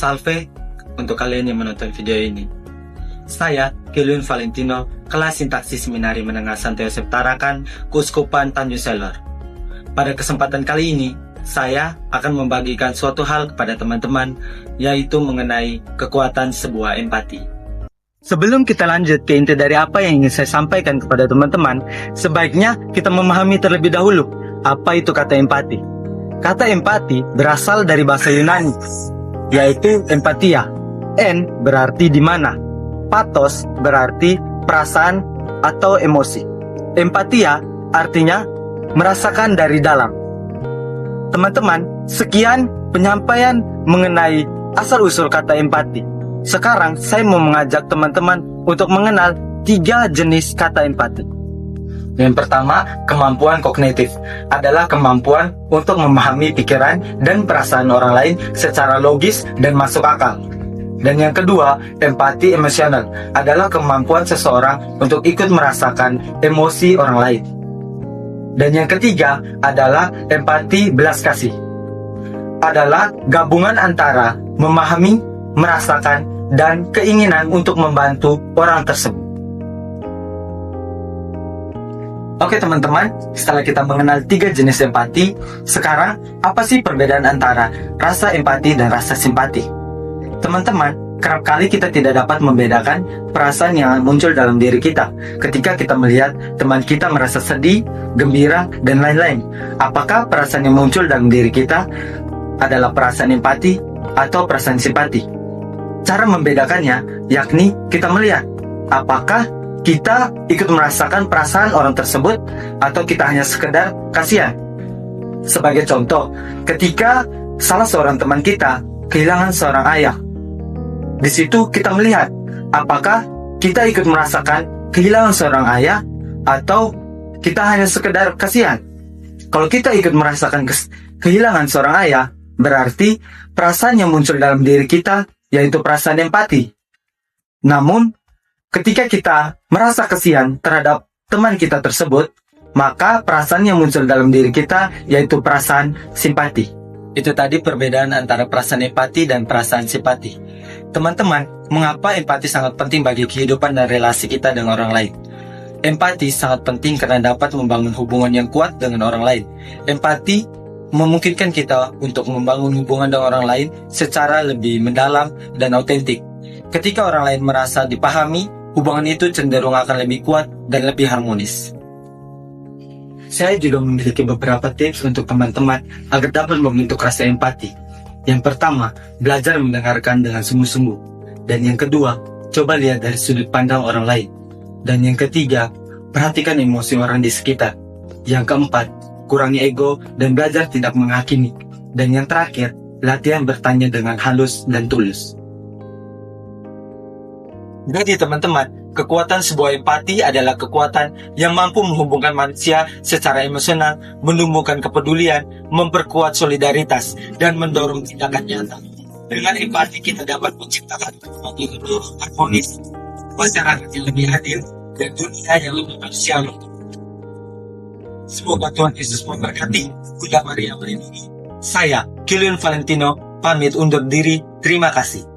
Salve untuk kalian yang menonton video ini. Saya, Kilian Valentino, kelas Sintaksi Seminari Menengah Santo Yosef Tarakan, Keuskupan Tanjung Selor. Pada kesempatan kali ini, saya akan membagikan suatu hal kepada teman-teman, yaitu mengenai kekuatan sebuah empati. Sebelum kita lanjut ke inti dari apa yang ingin saya sampaikan kepada teman-teman, sebaiknya kita memahami terlebih dahulu apa itu kata empati. Kata empati berasal dari bahasa Yunani, yaitu empatia. En berarti di mana, pathos berarti perasaan atau emosi. Empatia artinya merasakan dari dalam. Teman-teman, sekian penyampaian mengenai asal-usul kata empati. Sekarang saya mau mengajak teman-teman untuk mengenal 3 jenis kata empati. Yang pertama, kemampuan kognitif adalah kemampuan untuk memahami pikiran dan perasaan orang lain secara logis dan masuk akal. Dan yang kedua, empati emosional adalah kemampuan seseorang untuk ikut merasakan emosi orang lain. Dan yang ketiga adalah empati belas kasih. Adalah gabungan antara memahami, merasakan, dan keinginan untuk membantu orang tersebut. Oke teman-teman, setelah kita mengenal 3 jenis empati, sekarang apa sih perbedaan antara rasa empati dan rasa simpati? Teman-teman, kerap kali kita tidak dapat membedakan perasaan yang muncul dalam diri kita ketika kita melihat teman kita merasa sedih, gembira, dan lain-lain. Apakah perasaan yang muncul dalam diri kita adalah perasaan empati atau perasaan simpati? Cara membedakannya yakni kita melihat apakah kita ikut merasakan perasaan orang tersebut atau kita hanya sekedar kasihan. Sebagai contoh, ketika salah seorang teman kita kehilangan seorang ayah, di situ kita melihat apakah kita ikut merasakan kehilangan seorang ayah atau kita hanya sekedar kasihan. Kalau kita ikut merasakan kehilangan seorang ayah, berarti perasaan yang muncul dalam diri kita yaitu perasaan empati. Namun, ketika kita merasa kasihan terhadap teman kita tersebut, maka perasaan yang muncul dalam diri kita yaitu perasaan simpati. Itu tadi perbedaan antara perasaan empati dan perasaan simpati. Teman-teman, mengapa empati sangat penting bagi kehidupan dan relasi kita dengan orang lain? Empati sangat penting karena dapat membangun hubungan yang kuat dengan orang lain. Empati memungkinkan kita untuk membangun hubungan dengan orang lain secara lebih mendalam dan autentik. Ketika orang lain merasa dipahami, hubungan itu cenderung akan lebih kuat dan lebih harmonis. Saya juga memiliki beberapa tips untuk teman-teman agar dapat membentuk rasa empati. Yang pertama, belajar mendengarkan dengan sungguh-sungguh. Dan yang kedua, coba lihat dari sudut pandang orang lain. Dan yang ketiga, perhatikan emosi orang di sekitar. Yang keempat, kurangi ego dan belajar tidak menghakimi. Dan yang terakhir, latihan bertanya dengan halus dan tulus. Jadi teman-teman, kekuatan sebuah empati adalah kekuatan yang mampu menghubungkan manusia secara emosional, menumbuhkan kepedulian, memperkuat solidaritas, dan mendorong tindakan nyata. Dengan empati kita dapat menciptakan kehidupan yang harmonis, masyarakat yang lebih adil, dan dunia yang lebih manusiawi. Semoga Tuhan Yesus memberkati. Bunda Maria melindungi. Saya, Kilian Valentino, pamit undur diri. Terima kasih.